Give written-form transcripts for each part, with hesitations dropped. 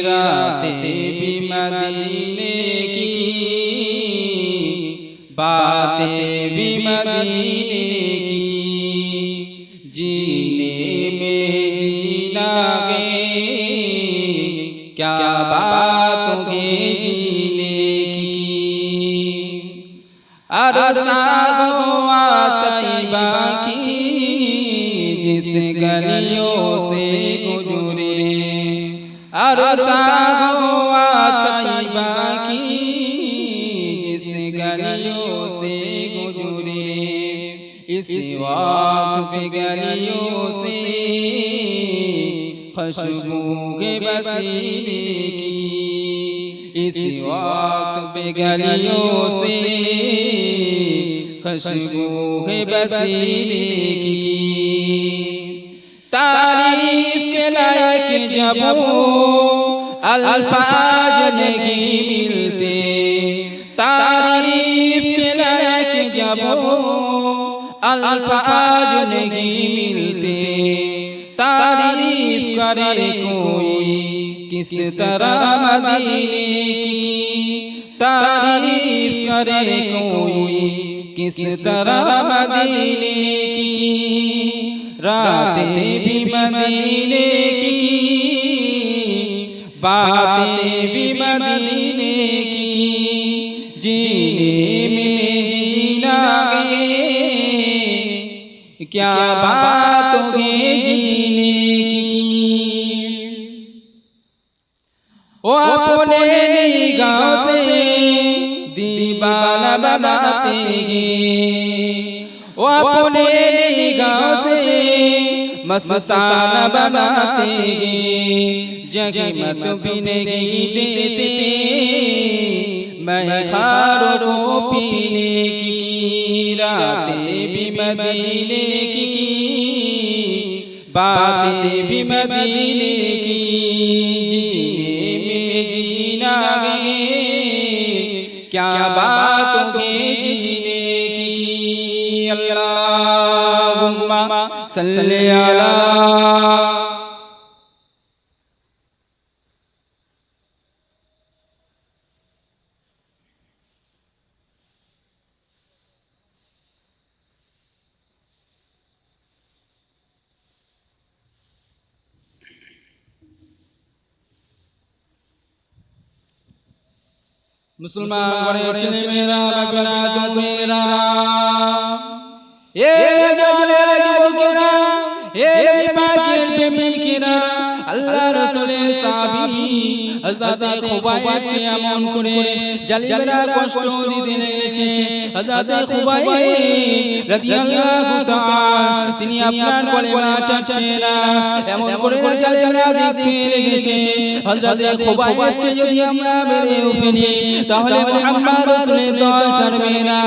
रातें भी मदीने की, बातें भी मदीने की, जीने में जीना गे क्या बातों के जीने की। अरसा हुआ तैयबा की जिस गलियों से गुजरे, अरसा हुआ तैयबा की जिस गलियों से गुजरे, इस वक्त पे गलियों से खुशबू के वसीले की, इस वक्त पे गलियों से खुशबू के वसीले की। तारीफ के लायक जब अल्फाज नहीं मिलते, तारीफ के लायक जब अल्फाज नहीं मिलते, तारीफ करे कोई किस तरह मदीने की, तारीफ करे कोई किस तरह मदीने की। रातें भी मदीने की, बातें भी मदीने की, जीने में जीना गे क्या बातों के जीने की। वो अपने निगाह से दीवाना बनाते हैं, वो अपने निगाह से मस्ताना बनाते हैं, जगमग भी नहीं देते मैं खारों पीने की। रातें भी मदीने की, बातें भी मदीने की, जीने में जीना गे क्या बातों के जीने की। अल्लाहुम्मा सल्ली अला मुसलमान बड़े चले मेरा बना तुम मेरा, ये जाने जुबकेरा ये पाकिर पे मिकेरा। अल्लाह रसूल साबी हज़रत खुबैब के এমন করে জালিলরা কষ্ট দিতে লেগেছে। হযরত খুবৈব রাদিয়াল্লাহু তাআলা তিনি আপনার কলেমা চাচ্ছেন না, এমন করে জালিলরা দেখতে লেগেছে। হযরত খুবৈবকে যদি আমরা মেরেও ফেলি তাহলে মুহাম্মদ রাসূলের দল ছাড়বে না,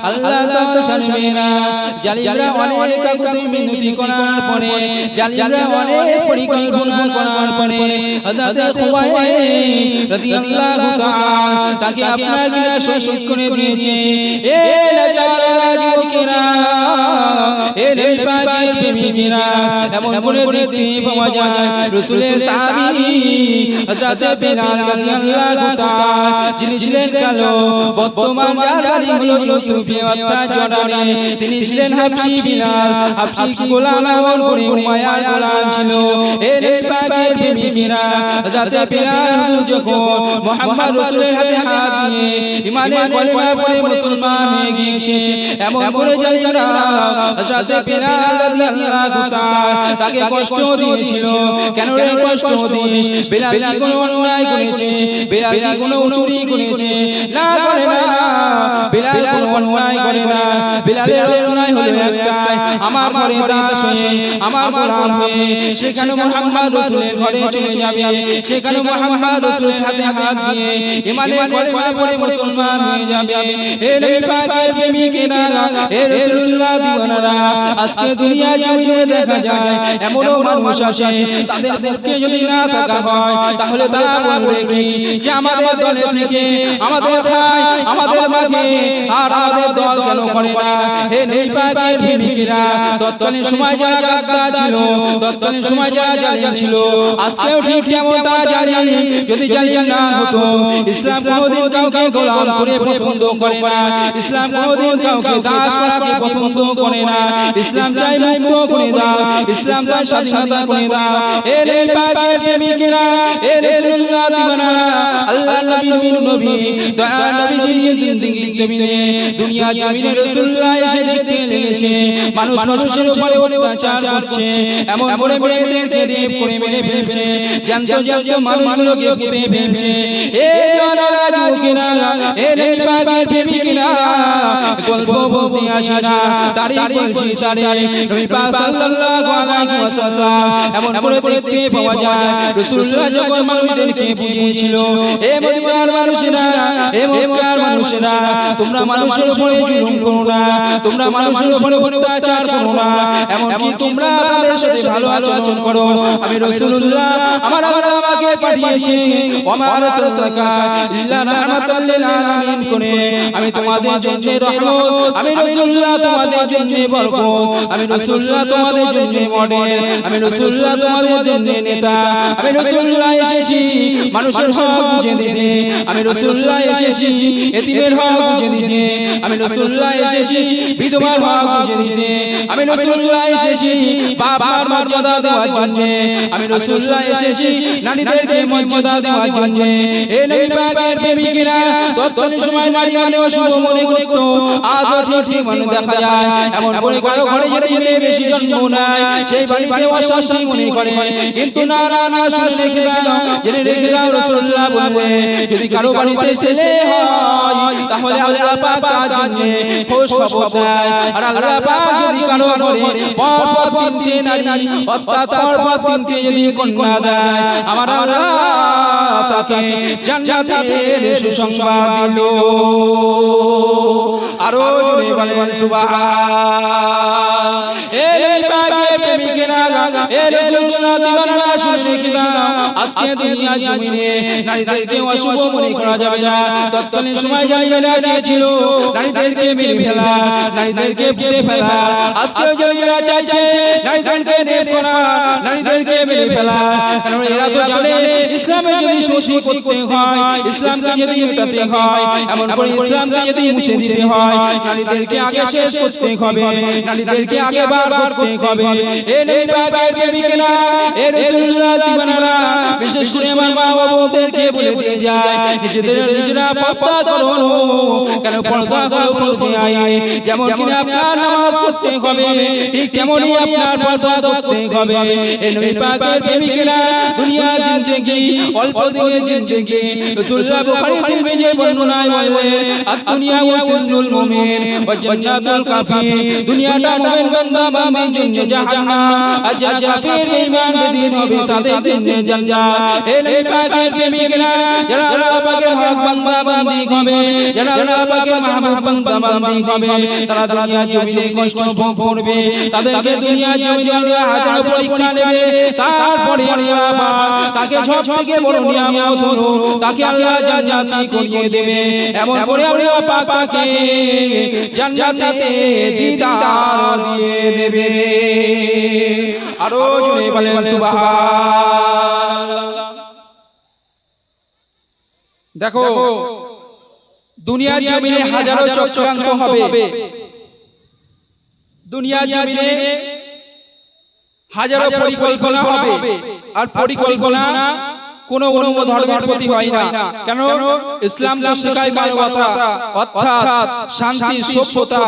আল্লাহ দল ছাড়বে না। জালিলরা অনেক কাকুতি মিনতি করার পরে, জালিলরা অনেক পরিকল্পনা করার পরে হযরত খুবৈব রাদিয়াল্লাহু তাআলা তাকে আপনার কিনা শহীদ করে দিয়েছে। এ নজারা যুবকেরা, এ নবী পাকের প্রেমিকেরা, এমন করে দেখতে পাওয়া যায় রাসূলের সাহাবী হযরত বিলাল রাদিয়াল্লাহু তাআলা যিনি ছিলেন কালো, বর্তমান যার বাড়ি হলো ইথিওপিয়া অর্থাৎ জর্ডানে, তিনি ছিলেন হাবশী বিলাল, হাবশী গোলাম এমন করে উমাইয়ার গোলাম ছিল। এ নবী পাকের প্রেমিকেরা, হযরত বিলাল যখন মুহাম্মদ রাসূলের হাতে হাত দিয়ে ঈমানের কলেমা পড়ে মুসলমান হয়ে গিয়েছে, এমন করে জালিলরা হযরত বিলাল রাদিয়াল্লাহু তাআলা তাকে কষ্ট দিয়েছিল। কেন রে কষ্ট দিস? বিলাল কি কোনো অন্যায় করেছে? বিলাল কি কোনো চুরি করেছে? না করে না, বিলাল কোনো অন্যায় করে না। বিলালের অন্যায় হলো একটাই, আমার ঘরে দাস হয়ে, আমার গোলাম হয়ে সেখানে মুহাম্মদ রাসূলের ঘরে চলে যাবে, সেখানে মুহাম্মদ রাসূলের হাতে হাত দিয়ে ঈমানের কলেমা পড়ে মুসলমান হয়ে যাবে। এ নবী পাকের প্রেমিকেরা, এ রাসূলুল্লাহ দিওয়ানারা, আজকে দুনিয়া জমিনে দেখা যায় এমনও মানুষ আছে তাদের পক্ষে যদি না থাকা হয় তাহলে তারা বলবে কি যে আমাদের দলে থেকে আমাদের খায় আমাদের মাঝে আর আমাদের দল কেন করে না। হে নবী পাকের প্রেমিকেরা, তৎকালীন সময় যারা গাদ্দার ছিল, তৎকালীন সময় যারা জালিম ছিল, আজকেও ঠিক তেমন তারা জালিম। যদি জালিম না হতো, ইসলাম কোনোদিন কাউকে গোলাম করে পছন্দ করে না, ইসলাম কোনোদিন কাউকে দাস করাকে পছন্দ করে না। ইসলাম চাই মুক্ত করে দাও, ইসলাম চাই স্বাধীনতা করে দাও। হে নবী পাকের প্রেমিকেরা, হে রাসূলুল্লাহ দিওয়ানারা, আল্লাহর নবী নূর নবী দয়া নবী জিন্দেগি জমিনে দুনিয়া জমিনে রাসূলুল্লাহ এসে দেখতে লেগেছে মানুষ মানুষের উপরে অত্যাচার করছে, এমন করে মেয়েদেরকে রেপ করে মেরে ফেলছে, জানতো জানতো মানুষগুলোকে পুঁতে ফেলছে। হে জওয়ানেরা, যুবকেরা, হে নবী পাকের প্রেমিকেরা, গল্প বলতে আসি না, তারিখ বলছি তারিখ। নবী পাক সাল্লাল্লাহু আলাইহি ওয়াসাল্লাম এমন করে দেখতে পাওয়া যায় রাসূলুল্লাহ যখন মানুষদেরকে বুঝিয়েছিল, হে মদিনার মানুষেরা, হে মক্কার মানুষেরা, তোমরা মানুষের উপরে জুলুম করো না, তোমরা মানুষের উপরে অত্যাচার করো না, এমনকি তোমরা তাদের সাথে ভালো আচরণ করো। আমি রাসূলুল্লাহ, আমার আল্লাহ আমাকে পাঠিয়েছে ওয়া মা আরসালনাকা ইল্লা রাহমাতাল লিল আলামিন করে, আমি তোমাদের জন্য রহমত, আমি রাসূলুল্লাহ তোমাদের জন্য বরকত, আমি রাসূলুল্লাহ তোমাদের জন্য মডেল, আমি রাসূলুল্লাহ তোমাদের জন্য নেতা, আমি রাসূলুল্লাহ এসেছি মানুষের হক বুঝে দিতে, আমি রাসূলুল্লাহ এসেছি এতিমের হক বুঝে দিতে, আমি রাসূলুল্লাহ এসেছি বিধবার হক বুঝে দিতে, আমি রাসূলুল্লাহ এসেছি বাবার মর্যাদা দেওয়ার জন্য, আমি রাসূলুল্লাহ এসেছি নারীদেরকে মর্যাদা দেওয়ার জন্য। হে নবী পাকের প্রেমিকেরা, তৎকালীন সময় নারী মানে অশুভ মনে করত, আজও ঠিক মনে দেখা যায় এমন করে কারো ঘরে যদি মেয়ে বেশি জন্ম নেয় সেই বাড়িতে অশান্তি মনে করে। কিন্তু না না না, শুনে রেখে দাও, জেনে রেখে দাও, রাসূলুল্লাহ বলবে যদি কারো বাড়িতে ছেলে হয় তাহলে আল্লাহ পাক তার জন্য খোশ খবর দেয়। আর আল্লাহ পাক যদি কারো ঘরে পরপর তিনটে নারী অর্থাৎ পরপর তিনটে যদি কন্যা দেয়, আমার আল্লাহ তাকে জান্নাতের সুসংবাদ দিল। আরো জোরে বলেন সুবহান। হে নবী পাকের প্রেমিকেরা, হে রাসূলুল্লাহ দিওয়ানারা, শুনে রেখে দাও, আজকে দুনিয়া জমিনে নারীদেরকে অশুভ মনে করা যাবে না। তৎকালীন সময় জালিমেরা চেয়েছিল নারীদেরকে মেরে ফেলা, নারীদেরকে পুঁতে ফেলা, আজকেও জালিমেরা চাইছে নারীদেরকে রেপ করা, নারীদেরকে মেরে ফেলা। কারণ এরা তো জানে ইসলামে যদি শোষণ করতে হয়, ইসলামকে যদি মেটাতে হয়, এমন করে ইসলামকে যদি মুছে দিতে হয়, নারীদেরকে আগে শেষ করতে হবে, নারীদেরকে আগে বার করতে হবে। হে নবী পাকের প্রেমিকেরা, হে রাসূলুল্লাহ দিওয়ানারা, বিশেষ করে আমার মা ও বোনদেরকে বলে দিয়ে যায় নিজেরা পর্দা করো। কেন পর্দা হলো ফরজে আইন, যেমন কিনা আপনার নামাজ পড়তে হবে ঠিক তেমনই আপনার পর্দা করতে হবে। হে নবী পাকের প্রেমিকেরা, দুনিয়ার জিন্দেগি অল্প দিনের জিন্দেগি। রাসূলুল্লাহ বুখারী তিরমিজি বর্ণনায় বলেন, আদ-দুনিয়া ওয়াসিজনুল মুমিন ওয়া জান্নাতুল কাফির, দুনিয়াটা মুমিন বান্দা বান্দির জন্য জাহান্নাম, আর যারা কাফির বেঈমান বেদিন হবে তাদের জন্য জান্নাত। হে নবী পাকের প্রেমিকেরা, যারা আল্লাহ পাকের হক বান্দা বান্দি হবে, যারা আল্লাহ পাকের মাহবুব বান্দা বান্দি হবে, তারা দুনিয়ার জমিনে কষ্ট ভোগ করবে, তাদেরকে দুনিয়ার জমিনে আল্লাহ হাজার পরীক্ষা নেবে, তারপরে আল্লাহ পাক তাকে সবথেকে বড় নিয়ামত হলো তাকে আল্লাহ জান্নাতি করিয়ে দেবে। এমন করে আল্লাহ পাক তাকে জান্নাতে দিদার দিয়ে দেবে। আরো জোরে বলেন সুবহানাল্লাহ। দেখো দুনিয়ার জমিনে হাজারো চক্রান্ত হবে, দুনিয়ার জমিনে হাজারো পরিকল্পনা হবে, আর পরিকল্পনা কোন অন্য ধর্মের প্রতি হয় না। কেন? ইসলাম তো শেখায় মানবতা, অর্থাৎ শান্তি, সভ্যতা।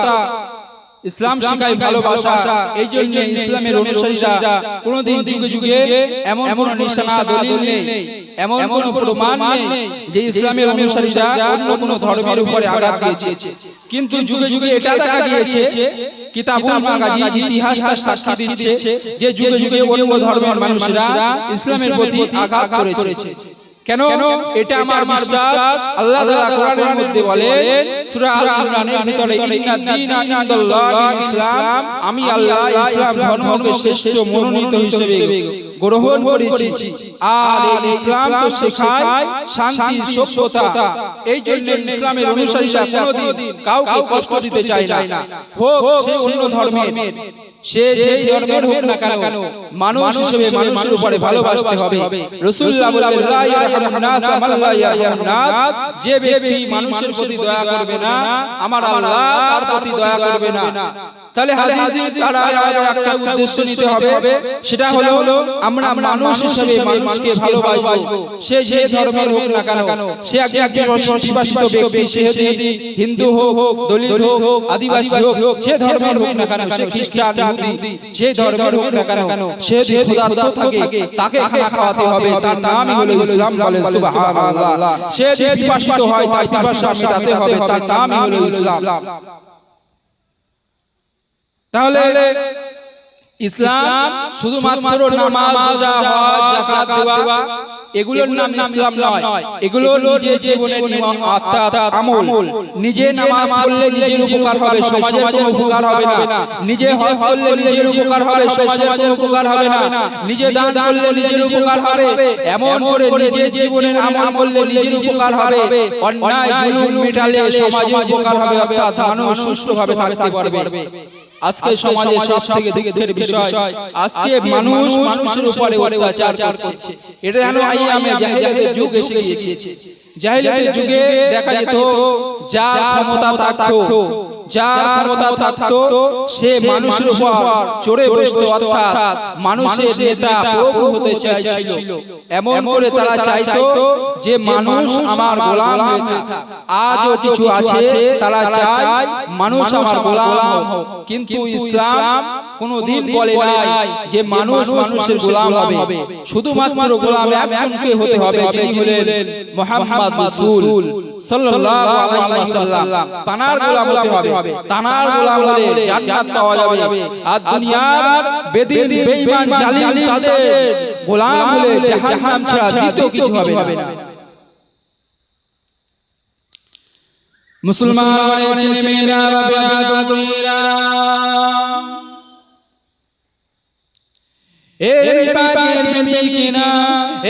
ইসলাম শেখায় ভালোবাসা। এই জন্য ইসলামের অনুসারীরা কোনদিন যুগে যুগে এমন কোন নিশানা দলিল নেই, এমন কোন প্রমাণ নেই যে ইসলামের অনুসারীরা অন্য কোন ধর্মের উপরে আঘাত দিয়েছে। কিন্তু যুগে যুগে এটা দেখা গিয়েছে, কিতাবুল মাগাজি ইতিহাসটা সাক্ষী দিচ্ছে যে যুগে যুগে অন্য ধর্মের মানুষরা ইসলামের প্রতি আঘাত করেছে। কেন? এটা আমার বিশ্বাস। আল্লাহ তাআলা কোরআনের মধ্যে বলেন সূরা আল ইমরানের ভিতরে, ইন্না দীনা ইনদাল্লাহিল ইসলাম, আমি আল্লাহ ইসলাম ধর্মকে শ্রেষ্ঠ মনোনীত হিসেবে গ্রহণ করেছি। আর এই ইসলাম তো শেখায় শান্তি, সভ্যতা। এই জন্য ইসলামের অনুসারীরা কোনোদিন কাউকে কষ্ট দিতে চায় না, হোক সে অন্য ধর্মের, সে যে ধর্মের হোক না কেন, মানুষ হিসেবে মানুষের উপরে ভালোবাসতে হবে। রাসূলুল্লাহ বলেন, লা ইয়ারহামুন নাস মান লা ইয়ারহামুন নাস, যে ব্যক্তি মানুষের প্রতি দয়া করবে না, আমার আল্লাহ তার প্রতি দয়া করবে না। তাহলে হাদিসে তারা আমাদের একটা উদ্দেশ্য নিতে হবে, সেটা হলো আমরা মানুষ হিসেবে মানুষকে ভালোবাসবো। সে যে ধর্মের হোক না কেন, সে একজন বিভাষিত ব্যক্তি, সে যদি হিন্দু হোক, দলিত হোক, আদিবাসী হোক, যে ধর্মের হোক না কেন, সে খ্রিস্টান, ইহুদি, যে ধর্মের হোক না কেন, সে যদি ক্ষুধার্ত থাকে তাকে খানা খাওয়াতে হবে। তার নামই হলো ইসলাম। বলেন সুবহানাল্লাহ। সে যদি বিভাষিত হয় তার বিভাষা মেটাতে হবে, তার নামই হলো ইসলাম। তাহলে ইসলাম শুধুমাত্র নামাজ, রোজা, হজ, যাকাত দেওয়া এগুলোর নাম ইসলাম নয়। এগুলো নিজের জীবনের নিয়ম, অর্থাৎ আমল। নিজে নামাজ পড়লে নিজের উপকার হবে, সমাজের কোনো উপকার হবে না। নিজে হজ করলে নিজের উপকার হবে, সমাজের কোনো উপকার হবে না। নিজে দান করলে নিজের উপকার হবে, এমন করে নিজের জীবনের আমল করলে নিজের উপকার হবে। অন্যায় জুলুম মেটালে সমাজের উপকার হবে, অর্থাৎ মানুষ সুষ্ঠুভাবে থাকতে পারবে। আজকে সমাজে সবথেকে দুঃখের বিষয়, আজকে মানুষ মানুষের উপরে অত্যাচার করছে। এটা যেন আইয়ামে জাহেলিয়াতের যুগ এসে গিয়েছে। জাহেলিয়াতের যুগে দেখা যেত যার ক্ষমতা থাকতো সে মানুষের উপর চড়ে বসতো, অর্থাৎ মানুষের নেতা প্রভু হতে চাইছিল। এমন করে তারা চাইতো যে মানুষ আমার গোলাম হয়ে থাক। আজও কিছু আছে তারা চায় মানুষ আমার গোলাম হোক, কিন্তু ইসলাম কোনদিন বলে নাই যে মানুষ মানুষের গোলাম হবে। শুধুমাত্র গোলাম একজনকে হতে হবে, যিনি হলেন মুহাম্মদ রাসূল সাল্লাল্লাহু আলাইহি ওয়াসাল্লাম। তানার গোলাম হতে হবে। তানার গোলাম হলে জান্নাত পাওয়া যাবে। আর দুনিয়ার বেদিন, বেঈমান, জালিম তাদের গোলাম হলে জাহান্নাম ছাড়া দ্বিতীয় কিছু হবে না। মুসলমানের ছেলেমেয়েরা, বাবেরা, তরুণীরা, এ নবী পাকের প্রেমিকেরা,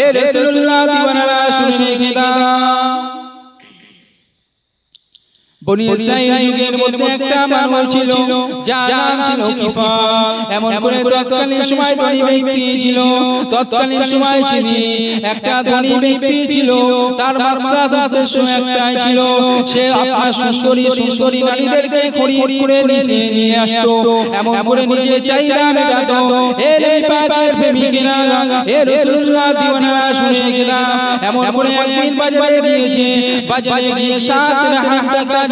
এ রাসূলুল্লাহ দিওয়ানারা, শুনে খেদা। বনি ইসরাঈল যুগের মধ্যে একটা মানুষ ছিল, যার নাম ছিল কিফাল। এমন করে তৎকালীন সময় ধনী ব্যক্তি ছিল। তৎকালীন সময় তিনি একটা ধনী ব্যক্তি ছিল। তার মাকসাদ, উদ্দেশ্য একটাই ছিল, সে আপনার সুন্দরী নারীদেরকে খরিদ করে নিয়ে আসতো। এমন করে নিজে চাহিদা মেটাতো। এ নবী পাকের প্রেমিকেরা, এ রাসূলুল্লাহ দিওয়ানারা, শুনে গেলা। এমন করে একদিন বাজারে গিয়েছে। বাজারে গিয়ে 7,000 টাকা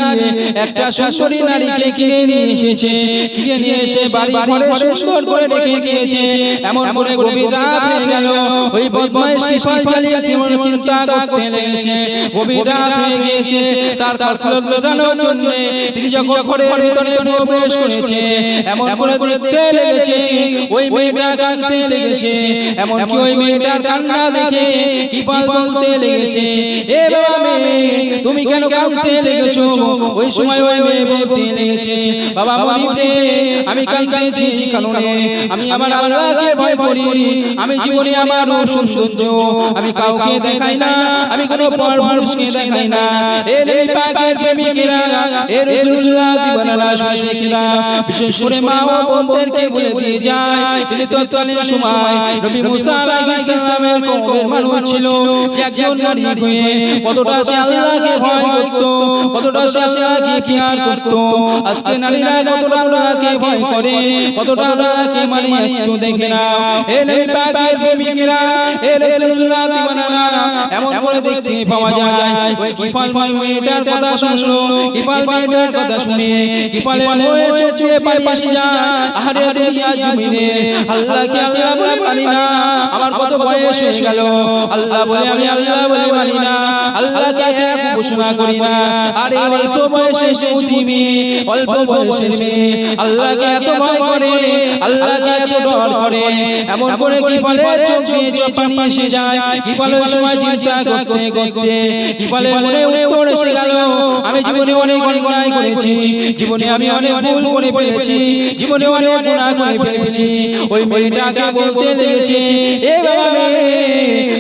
একটা সুন্দরী নারীকে কিনে নিয়ে এসেছে। কিনে নিয়ে এসে বাড়ি ঘরে সুন্দর করে রেখে গিয়েছে। এমন করে গভীর রাত হয়ে গেল। ওই বদমাইশ কিফাল জালিয়াতি চিন্তা করতে লেগেছে। গভীর রাত হয়ে গিয়েছে। তার কাফলত মেটানোর জন্য তিনি যখন ঘরের ভিতরে প্রবেশ করেছে, এমন করে দেখতে লেগেছে ওই মেয়েটা কাঁদতে লেগেছে। এমন কি ওই মেয়েটার কান্না দেখে কিফাল বলতে লেগেছে, এ বাবা মেয়ে, তুমি কেন কাঁদতে লেগেছো? ওই সময় ওই মেয়ে বলতে লেগেছে, বাবা মনিব রে, আমি কাঁদতেছি কারণে আমি আমার আল্লাহকে ভয় করি। আমি জীবনে আমার সৌন্দর্য আমি কাউকে দেখাই না, আমি কোনো পরপুরুষকে দেখাই না। এ নবী পাকের প্রেমিকেরা, এ রাসূলুল্লাহ দিওয়ানারা, শুনে খেলা। বিশেষ করে মা ও বোনদেরকে বলে দিয়ে যায়, তিনি তৎকালীন সময় নবী মুসা আলাইহিস সালামের কওমের মানুষ ছিল। যে একজন নারী হয়ে কতটা সে আল্লাহকে ভয় করত, কতটা সে আল্লাহকে কেয়ার করত। আজকে নারীরা কতটা আল্লাহকে ভয় করে, কতটা আল্লাহকে মানে একটু দেখে না। এ নবী পাকের প্রেমিকেরা, এ রাসূলুল্লাহ দিওয়ানারা, এমন করে দেখতে পাওয়া যায় ওই কিফাল মেয়েটার কথা শুনলো। কিফাল মেয়েটার কথা শুনে কিফালের মনে চোখে পানি এসে যায়। আরে দুনিয়া জমিনে আল্লাহকে আল্লাহ বলে মানি না, আমার কত বয়স হয়ে গেল, আল্লাহ বলে আমি আল্লাহ বলে মানি না, আল্লাহকে এক ঘোষণা করি না। আর এই অল্প বয়সে যুবতী মেয়ে, অল্প বয়সের মেয়ে আল্লাহকে এত ভয় করে, আল্লাহকে এত ডর করে, এমন করে কি ফলে চোখ দিয়ে পানি এসে যায়। কি ফলে সময় চিন্তা করতে করতে কি ফলে মনে উত্তর এসে গেল, আমি জীবনে অনেক অন্যায় করেছি, জীবনে আমি অনেক ভুল করে ফেলেছি, জীবনে অনেক গুনাহ করে ফেলেছি। ওই মেয়েটাকে বলতে লেগেছে, এ বাবা মেয়ে,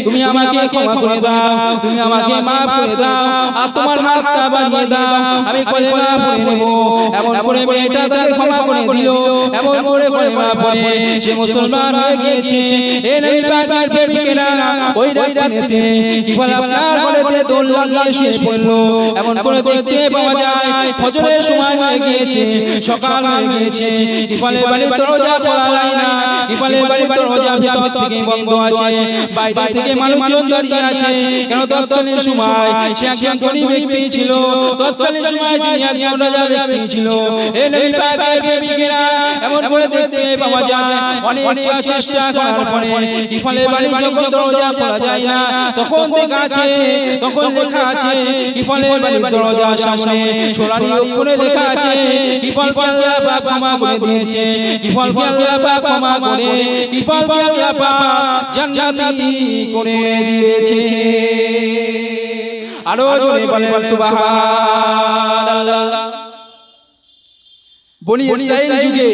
তুমি আমাকে ক্ষমা করে দাও, তুমি আমাকে মাফ করে দাও, আর তোমার হাতটা বাড়িয়ে দাও, আমি কলেমা পড়ে নেব। এমন করে মেয়েটা তাকে ক্ষমা করে দিল, এমন করে কলেমা পড়ে সে মুসলমান হয়ে গিয়েছে। এ নবী পাকের প্রেমিকেরা ওই রাতেতে কি বলে আপনার ঘরেতে দোল লাগিয়ে শুয়ে পড়লো। এমন করে দেখতে পাওয়া যায় ফজরের সময় হয়ে গিয়েছে, সকাল হয়ে গিয়েছে, কি ফলে বাড়ির দরজা খোলা যায় না, কি ফলে বাড়ির দরজা ভিতর থেকে বন্ধ আছে, বাইরে থেকে মানুষজন দাঁড়িয়ে আছে। কেন তৎকালীন সময় সে একজন ধনী ব্যক্তি ছিল, তৎকালীন সময় তিনি একজন রাজা ব্যক্তি ছিল। এ নবী পাকের প্রেমিকেরা এমন করে দেখতে পাওয়া যায় অনেক চেষ্টা করার পরে কি ফলে বাড়ির যখন দরজা খোলা যায় না, তখন লেখা আছে কি ফলে বাড়ির দরজার সামনে সোনালী অক্ষরে লেখা আছে কি ফল আল্লাহ পাক ক্ষমা করে দিয়েছে, কি ফল আল্লাহ পাক ক্ষমা করে, কি ফল আল্লাহ পাক জান্নাতি করে দিয়েছে। আরো জোরে বলেন সুবহানাল্লাহ। বনি ইসরাইল যুগে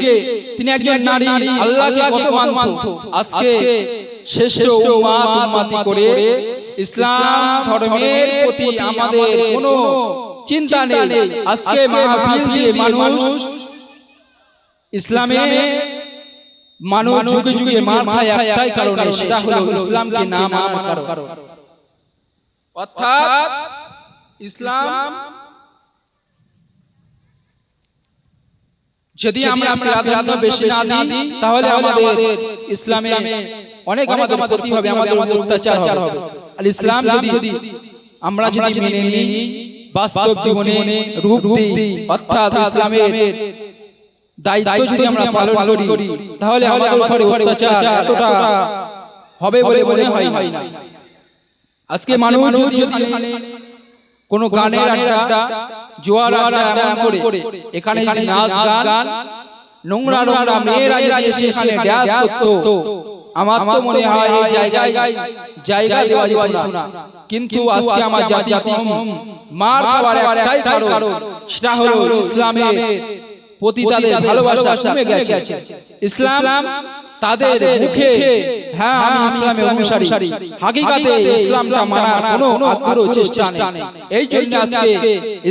তিনি একজন নারী, আল্লাহকে কত মানত। আজকে শ্রেষ্ঠ উম্মতি করে ইসলাম ধর্মের প্রতি আমাদের কোনো চিন্তা নেই। আজকে মাহফিল দিয়ে মানুষ ইসলামে যুগে যুগে মার খায় একটাই কারণে, সেটা হলো ইসলামকে না মানার কারণ। অর্থাৎ ইসলাম যদি আমরা প্রাধান্য বেশি না দিই, তাহলে আমাদের ইসলামে অনেক আমাদের ক্ষতি হবে, আমাদের অত্যাচার হবে। আর ইসলাম যদি আমরা মেনে নিই, বাস্তব জীবনে রূপ দিই, অর্থাৎ ইসলামের দায়িত্ব যদি আমরা পালন করি, তাহলে আমাদের উপরে অত্যাচার এতটা হবে বলে মনে হয় না। আজকে মানুষ যদি কোন গানের আড্ডা, জোয়ার আড্ডা এমন করে এখানে যদি নাচ গান, নোংরা মেয়েরা যদি এসে এখানে ডান্স করতো, আমার তো মনে হয় এই জায়গা দেওয়া যেত না। কিন্তু আজকে আমার জাতি মার খাওয়ার একটাই কারণ, সেটা হলো ইসলামের প্রতি তাদের ভালোবাসা কমে গেছে। ইসলাম তাদের মুখে হ্যাঁ আমি ইসলামের অনুসারী, হাকিকাতে ইসলামটা মানার কোনো আগ্রহ চেষ্টা নেই। এই জন্য আজকে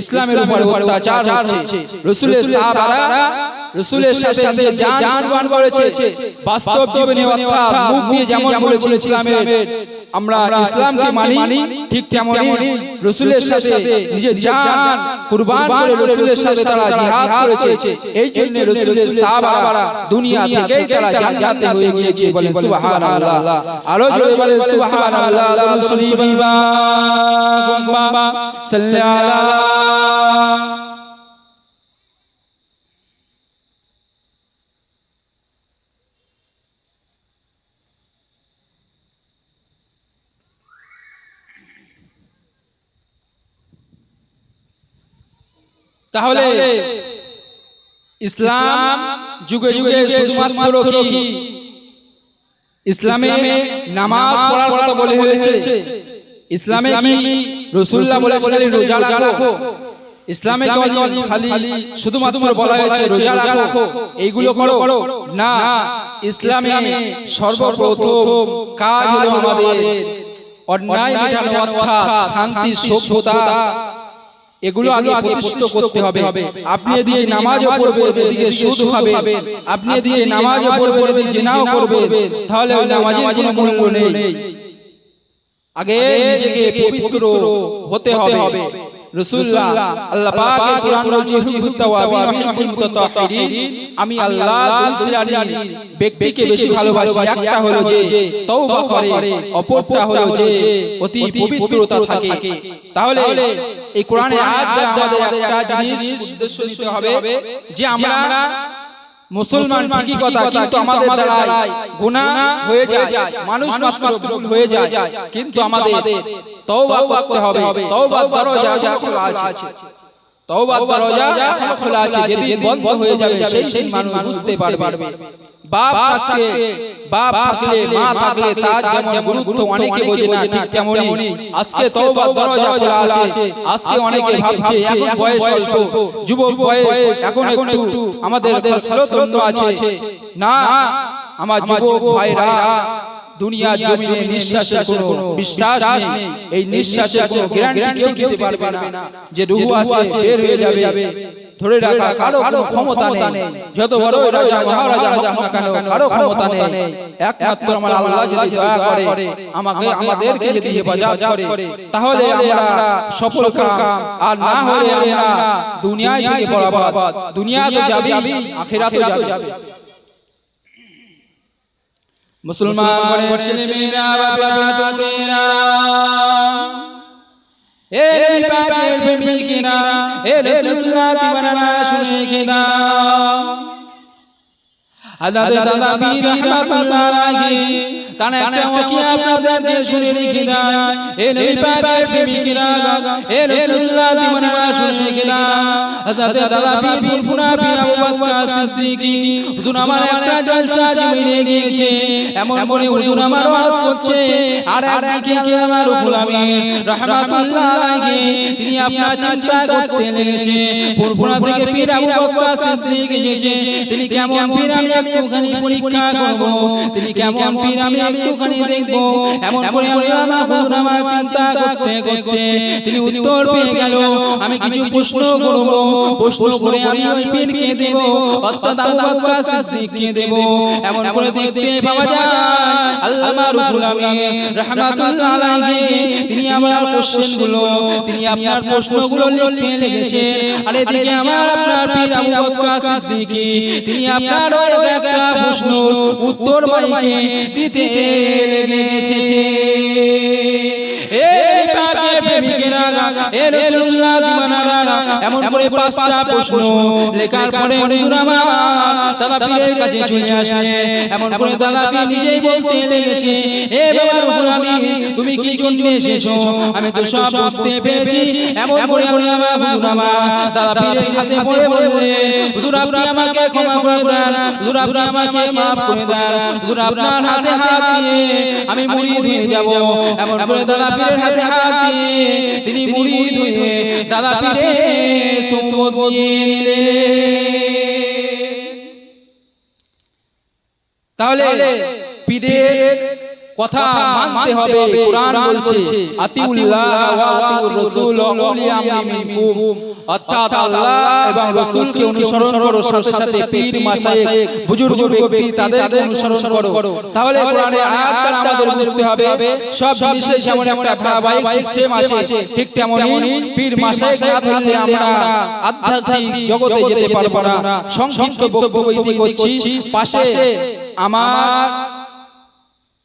ইসলামের উপর অত্যাচার হচ্ছে। রাসূলের সাহাবারা রাসূলের সাথে জান বান করেছে, বাস্তব জীবনে অর্থাৎ মুখ দিয়ে যেমন বলেছে ইসলামের আমরা ইসলামকে মানি, ঠিক তেমনি রাসূলের সাথে নিজের জান কুরবান করে রাসূলের সাথে তারা জিহাদ করেছে। এই জন্য রাসূলের সাহাবারা দুনিয়া থেকেই তারা জান্নাতে হয়ে গিয়েছে। বলেন সুবহানাল্লাহ। আরো জোরে বলেন সুবহানাল্লাহ। আল্লাহুম্মা সাল্লি আলা। তাহলে ইসলাম যুগে যুগে শুধুমাত্র কি ইসলামে নামাজ পড়ার কথা বলে হয়েছে? ইসলামে কি রাসূলুল্লাহ বলেছিলেন রোজা রাখো? ইসলামে খালি শুধুমাত্র বলা হয়েছে রোজা রাখো, এইগুলো করো না। ইসলামে সর্বপ্রথম কাজ হলো আমাদের অন্যায় মেটানো, অর্থাৎ শান্তি সভ্যতা, এগুলো আগে প্রতিষ্ঠিত করতে হবে। আপনি এদিকে নামাজও পড়বেন, এদিকে সুদ খাবেন, আপনি এদিকে নামাজও পড়বেন, এদিকে জিনাও করবেন, তাহলে ওই নামাজের কোনো মূল্য নেই। আগে নিজেকে পবিত্র হতে হবে। রাসূলুল্লাহ আল্লাহ পাকের কোরআন বলছে হুব্বুত তাওয়াবিন ওয়া হিব্বুল মুতাতাহহিরিন, আমি আল্লাহ দুই শ্রেণীর ব্যক্তিকে বেশি ভালোবাসি। একটা হলো যে তওবা করে, অপরটা হলো যে অতি পবিত্রতা থাকে। তাহলে এই কোরআনের আয়াত দ্বারা আমাদের একটা জিনিস উদ্দেশ্য নিতে হবে যে আমরা মুসলমান ঠিকই কথা, কিন্তু আমাদের দ্বারা গুনাহ হয়ে যায়, মানুষ মাত্র ভুল হয়ে যায়, কিন্তু আমাদের তওবা করতে হবে। তওবার দরজা খোলা আছে, তওবার দরজা এখনো খোলা আছে। যেদিন বন্ধ হয়ে যাবে সেই দিন মানুষ বুঝতে পারবে। বাপ থাকলে মা থাকলে তার যেমন গুরুত্ব অনেকে বোঝে না, ঠিক তেমনি আজকে তওবার দরজা খোলা আছে। আজকে অনেকে ভাবছে এখন বয়স অল্প, যুবক বয়স, এখন একটু আমাদের শ্রোতন্য আছে। না, আমার যুবক ভাইরা, দুনিয়ার জমিনে নিঃশ্বাসের কোনো বিশ্বাস নেই। এই নিঃশ্বাসের কোনো গ্যারান্টি কেউ দিতে পারবে না যে রূহ আছে বের হয়ে যাবে। ধরে রাখা কারো কোনো ক্ষমতা নেই, যত বড় রাজা মহারাজা হোক না কেন কারো ক্ষমতা নেই। একমাত্র আমার আল্লাহ যদি দয়া করে, আমাদেরকে যদি হেফাজত করে, তাহলে আমরা সফল কাম, আর না হলে আমরা দুনিয়ায় থেকে বরাবর। দুনিয়া তো যাবে, আখিরাতও যাবে। মুসলমানের ছেলেমেয়েরা, বাপেরা, তোমরা এ নবী পাকের প্রেমিকেরা, এ রাসূলুল্লাহ দিওয়ানারা, শুনে খেদাও। আল্লাহ তাআলা পীর রাহমাতুল্লাহ আলাইহি তারা একটা ওয়াকিয়া আপনাদেরকে শুনে রেখে দেয়। এ নবী পাকের প্রেমিকেরা, এ রাসূলুল্লাহ দিওয়ানারা, শুনে খেদাও। আল্লাহ তাআলা পীর ফুরফুরা পীর আবু বকর সিদ্দিকী হুজুর আমার একটা জলসা জমিনে গিয়েছে, এমন করে হুজুর আমার ওয়াজ করছে, আর একদিকে আল্লাহ রাব্বুল আমিন রাহমাতুল্লাহ আলাইহি তিনি আপনার চিন্তা করতে লেগেছে। ফুরফুরা থেকে পীর আবু বকর সিদ্দিকী এসেছে, তিনি কেমন পীর আমি একটুখানি পরীক্ষা করব, তিনি কেমন পীর আমি একটুখানি দেখব। এমন করে আল্লামা হুজুর আমার চিন্তা করতে করতে তিনি উত্তর পেয়ে গেল। আমি কিছু প্রশ্ন করব, প্রশ্ন করে আমি ওই পীরকে দেব, অর্থাৎ আবু বকর সিদ্দিককে দেব। এমন করে দেখতে পাওয়া যায় আল্লামা রুহুল আমিন রাহমাতুল্লাহ আলাইহি তিনি আমার কোশ্চেনগুলো, তিনি আপনার প্রশ্নগুলো লিখতে লেগেছেন। আর এদিকে আমার আপনার পীর আবু বকর সিদ্দিকী তিনি আপনার একটা প্রশ্ন উত্তর মাইকে দিতে লেগেছে। এ পাকের প্রেমিকেরা, এ রাসূলুল্লাহ দিওয়ানারা, এমন করে পাঁচটা প্রশ্ন লেখার পরে হুজুর আমার দাদা পীরের কাছে চলে আসে। এমন করে দাদা পীর নিজেই বলতে লেগেছে, এ বাবা রুহুল আমিন তুমি কি জন্য এসেছো আমি তো সব বুঝতে পেরেছি। এমন করে আল্লামা হুজুর আমার দাদা পীরের হাতে পড়ে বললেন, হুজুর আপনি আমাকে ক্ষমা করে দেন, হুজুর আপনি আমাকে maaf করে দেন, হুজুর আপনার হাতে হাত দিয়ে আমি মুরিদ হয়ে যাব। এমন করে দাদা পীরের হাতে হাত দিয়ে তিনি মুরিদ হয়ে দাদা পীরের সুবত নিয়ে নিলেন। তাহলে পীরের কথা মানতে হবে। কুরআন বলছে আতিউল্লাহ ওয়া আতিউর রাসূল ওয়া উলি আমরি মিনকুম, অর্থাৎ আল্লাহ এবং রাসূলকে অনুসরণ করো, সাথে সাথে পীর মাশায়েখ বুজুর্গ ব্যক্তি তাদেরকে অনুসরণ করো। তাহলে কোরআনে আয়াতটা আমাদের বুঝতে হবে, সব জিনিসের যেমন একটা ধারাবাহিক সিস্টেম আছে, ঠিক তেমনি পীর মাশায়েখ না ধরলে আমরা আধ্যাত্মিক জগতে যেতে পারবো না। সংক্ষিপ্ত বক্তব্য ইতি করছি। পাশে আমার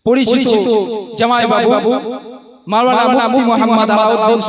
পরিচিত জামাই বাবু মাওলানা মুফতি মুহাম্মদ আলাউদ্দিন